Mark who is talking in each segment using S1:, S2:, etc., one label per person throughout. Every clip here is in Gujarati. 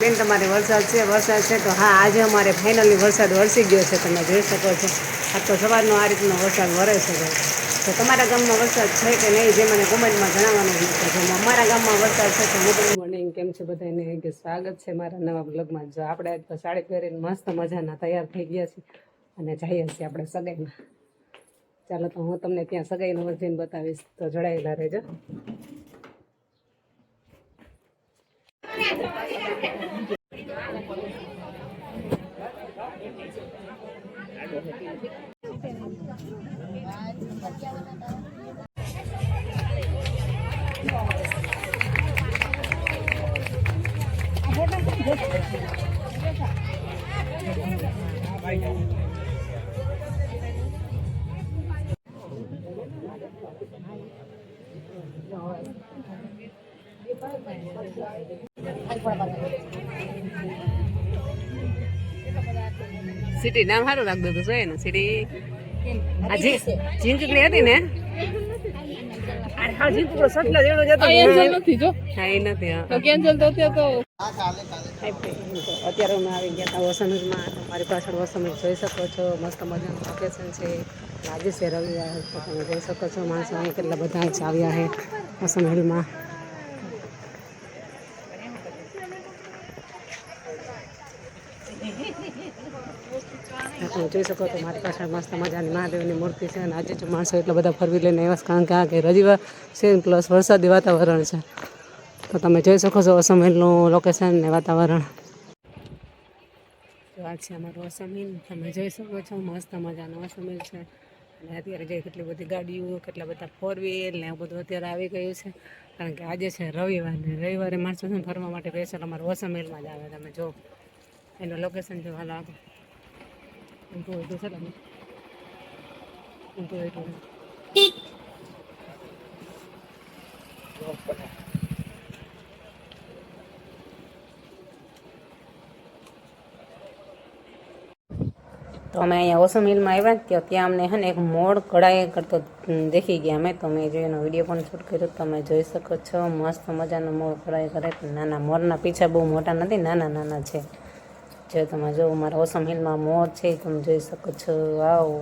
S1: બેન તમારે વરસાદ છે તો હા આજે અમારે ફાઇનલી વરસાદ વરસી ગયો છે. તમે જોઈ શકો છો આ તો સવારનો આ રીતનો વરસાદ વરે છે. તો તમારા ગામમાં વરસાદ છે કે નહીં જે મને કોમેન્ટમાં જણાવવાનું છે. અમારા ગામમાં વરસાદ છે તો ગુડ મોર્નિંગ, કેમ છે બધાને કે સ્વાગત છે મારા નવા બ્લોગમાં. જો આપણે તો સાડી પહેરીને મસ્ત મજાના તૈયાર થઈ ગયા છીએ અને જઈએ છીએ આપણે સગાઈમાં. ચાલો તો હું તમને ત્યાં સગાઈનો વર્જન બતાવીશ, તો જોડાયેલા રહેજો. સિટી નામ સારું લાગતું હતું, જોઈએ ને સિટી આજે ઝીંઝુકડી હતી ને. અત્યારે અમે આવી ગયા હતા વસંતમાં. મારી પાછળ વસંત જોઈ શકો છો, મસ્ત મજાનું લોકેશન છે. આજે છે રવિવાર, તો તમે જોઈ શકો છો માણસો અહીં કેટલા બધા આવ્યા છે વસંત હિલમાં. તમે જોઈ શકો તો મારી પાછળ મસ્ત મજાની મહાદેવની મૂર્તિ છે. અને આજે જો માણસો એટલા બધા ફરવી લઈને આવ્યા, કારણ કે આ કે રવિવાર છે પ્લસ વરસાદી વાતાવરણ છે. તો તમે જોઈ શકો છો વસમહિલનું લોકેશન ને વાતાવરણ. તો આ છે અમારું વસમહિલ, તમે જોઈ શકો છો મસ્ત મજાનું વસમહિલ છે. અને અત્યારે જે કેટલી બધી ગાડીઓ, કેટલા બધા ફોર વ્હીલ ને એવું બધું અત્યારે આવી ગયું છે, કારણ કે આજે છે રવિવાર ને રવિવારે માણસો છે ફરવા માટે સ્પેશિયલ અમારું વસમહિલમાં જ આવે. તમે જો એનું લોકેશન જો હાલ આગળ તો અમે અહીંયા ઓસમ હિલમાં આવ્યા ત્યાં અમને છે ને એક મોર કઢાઈ કરતો દેખી ગયા અમે. તો મેં જો એનો વિડીયો પણ શૂટ કર્યો. તમે જોઈ શકો છો મસ્ત મજાનો મોર કઢાઈ કરે. નાના મોરના પીછા બહુ મોટા નથી, નાના નાના છે. જો તમે જો મારા ઓસમ હિલમાં મોર છે, તમે જોઈ શકો છો. આવો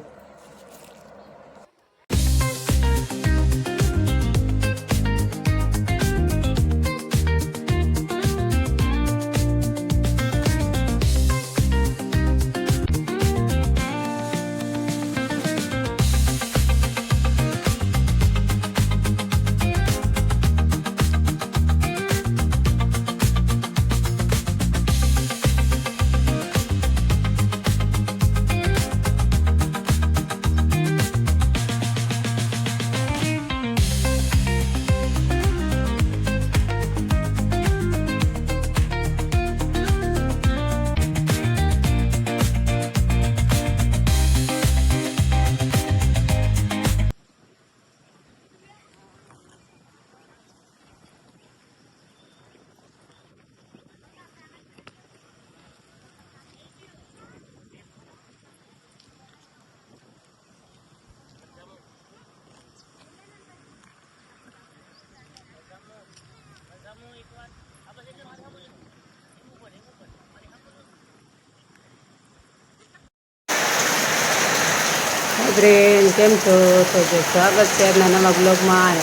S1: ફ્રેન્ડ, કેમ છો? તો જો સ્વાગત છે આજના નવા બ્લોગમાં.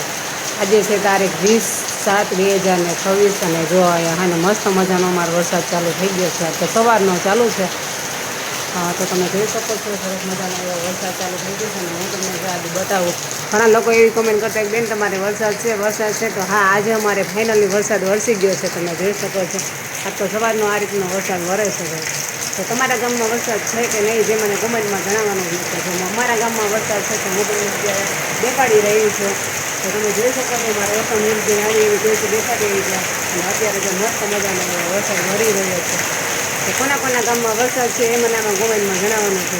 S1: આજે છે તારીખ 20/7/2026 અને જો અહીંયા હા ને મસ્ત મજાનો અમારો વરસાદ ચાલુ થઈ ગયો છે. તો સવારનો ચાલુ છે. તો તમે જોઈ શકો છો સરસ મજાનો એવો વરસાદ ચાલુ થઈ ગયો છે. અને હું તમને આજે બતાવું. ઘણા લોકો એવી કોમેન્ટ કરતા કે બેન તમારે વરસાદ છે તો હા આજે અમારે ફાઇનલી વરસાદ વરસી ગયો છે. તમે જોઈ શકો છો આ તો સવારનો આ રીતનો વરસાદ વરે છે. તો તમારા ગામમાં વરસાદ છે કે નહીં જે મને કોમેન્ટમાં જણાવવાનું છે. અમારા ગામમાં વરસાદ છે તો હું તમને અત્યારે દેખાડી રહી છું. તો તમે જોઈ શકો છો મારા ઓસમ હિલ જે આવી એવી જોઈશું દેખાડી રહી છે. અને અત્યારે જો મસ્ત મજાનો વરસાદ વરી રહ્યો છે. તો કોના કોના ગામમાં વરસાદ છે એ મને આમાં કોમેન્ટમાં જણાવવાનું છે.